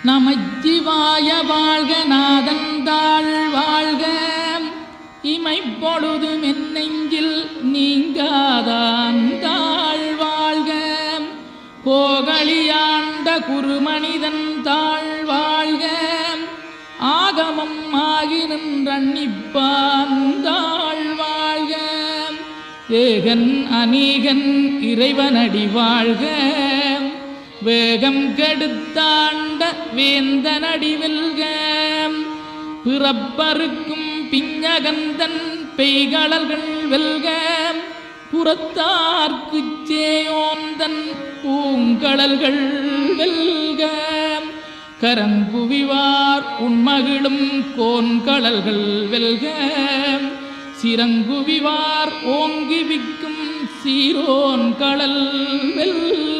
நமச்சிவாய வாழ்க நாதந்தாள் வாழ்க இமைப்பொழுதும் என் நெஞ்சில் நீங்காதாந்தாள் வாழ்க கோகலியாண்ட குருமனிதன் தாழ் வாழ்க ஆகமம் ஆகி நின்றன்னிப்பான் தாழ் வாழ்க ஏகன் அநீகன் இறைவனடி வாழ்க வேகம் கெடுத்தாண்ட வேந்தனடி வெல்க பிறப்பருக்கும் பிஞகந்தன் பெய்களல்கள் வெல்க புறத்தார்க்குச் சேயோந்தன் பூங்கடல்கள் வெல்க கரங்குவிவார் உண்மகிழும் கோன்கடல்கள் வெல்க சிறங்குவிவார் ஓங்கி விக்கும் சீரோன் கடல் வெல்க.